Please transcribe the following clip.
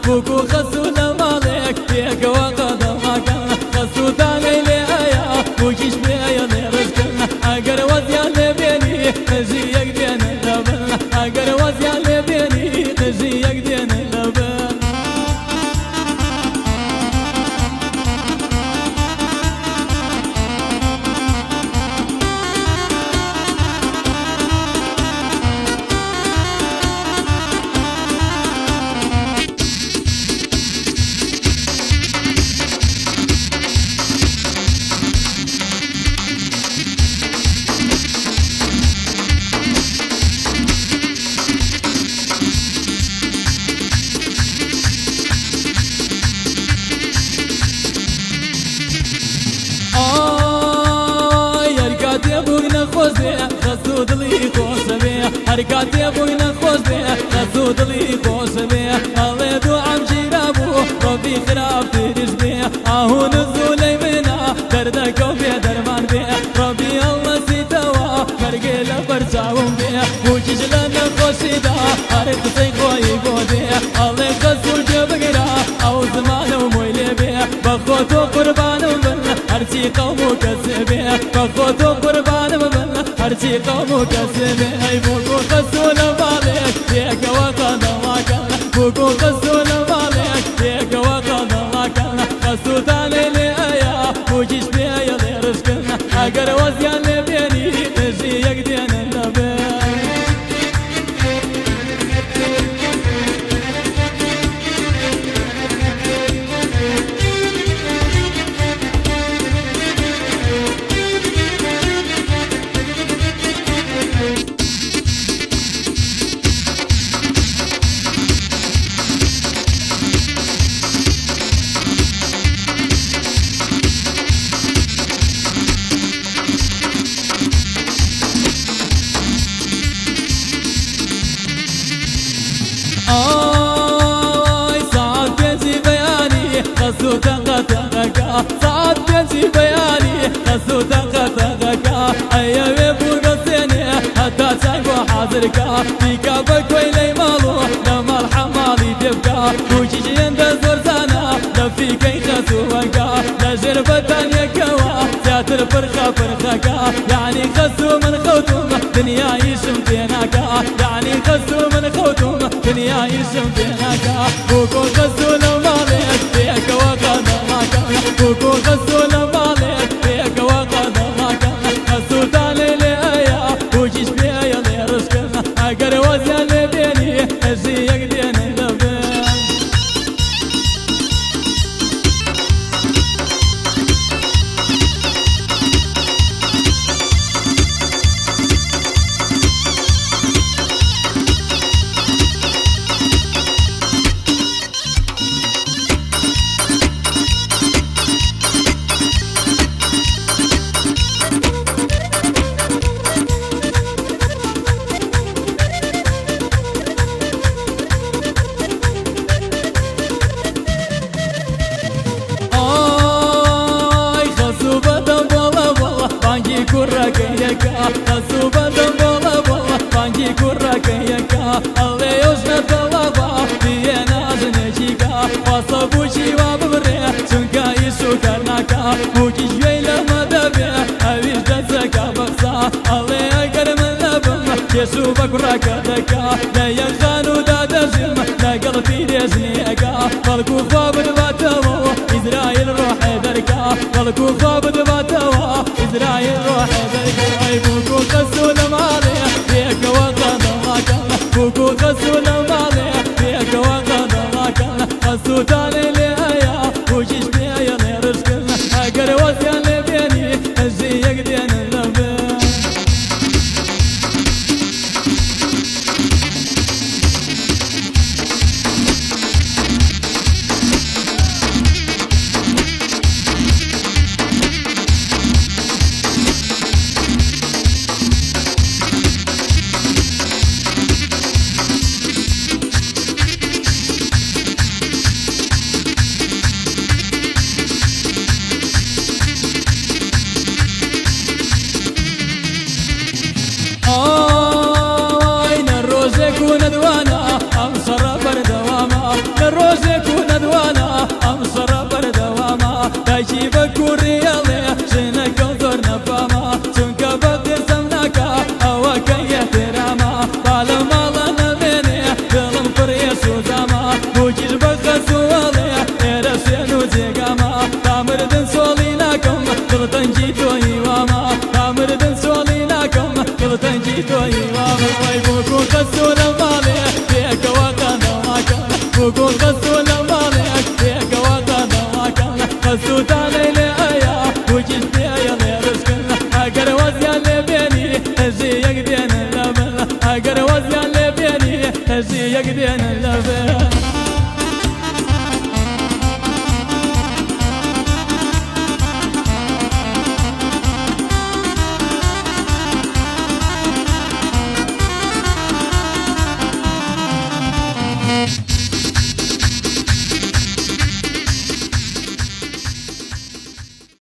بوكو خسونا مالك فيك وقدمك خسوتا ليلي يا بوكيش بيا نرزقنا اگر وزيا لبيني نجيك دين لبن اگر وزيا لبيني نجيك دين لبن خسود لي خوشبه حركاتي ابوينا خوشبه خسود لي خوشبه الله دو عم جرابو ربي خراب ترجبه اهو نزولي منا دردك وبي درمان به ربي الله سيتوا مرقل برجاوم به وجيج لنا خوشيدا حرك سيخوي بودي الله خسود بقرا او زمان ومويلي به بخوتو قربان من هرشي قومو كسبه بخوتو قربان من هرشي قومو كسبه اي بوكو خسونا بالك فيك وقدمك بوكو خسونا بالك فيك وقدمك خسوتا ليلي يا بوجيش بيا لرزقنا اگر وزيان لبيني نجيك دين اللبن خسوتا قطعك ساعات بيجي بياني خسوتا قطعك ايوه بوغسيني حتى تاكو حاضرك فيك بكوي لي مالو لما الحمالي تبكى وجيجي عند زرزانا لفيك خسوك لجربتان يكوا سياتر فرخة فرخك يعني خسو من خوتم دنيا يشم بينك يعني خسو من خوتم دنيا يشم بينك بوكو خسو لمالك فيك وقدمك بوكو خسو لمالك فيك وقدمك خسوتا ليلي يا وجيش بيا لرزقنا اگر وزيا لبيني نجيك دين اللبن خسو بدم بولا بولا بانجي كرك يكا الله يوزنا طلبا بينا زنجيكا وصبوشي وابريا سنكا يسو كرناكا موجي جويلة مدبيا اويش دزكا بخصا الله يقر من لبم يسو بكرك دكا لا يغانو دادا زم لا قلبي ديزنيكا فالكو خابر باتوا إسرائيل روح دركا فالكو خابر باتوا إسرائيل روح دركا اي بوكو خسونا مالي فيك وقدمك بوكو خسونا مالي فيك وقدمك خسوتا ليلي يا وجيش بيا لرزقنا اگر وزيا لبيني نجيك دين اللبن تنجيتو يوامر ويبوكو قسول المالي فيك وقنا وكان بوكو قسول المالي فيك وقنا وكان قسو تالي لأيا وجدت يا رزقنا أقر وزيا لبيني هزي يقدين اللبن أقر وزيا لبيني هزي يقدين اللبن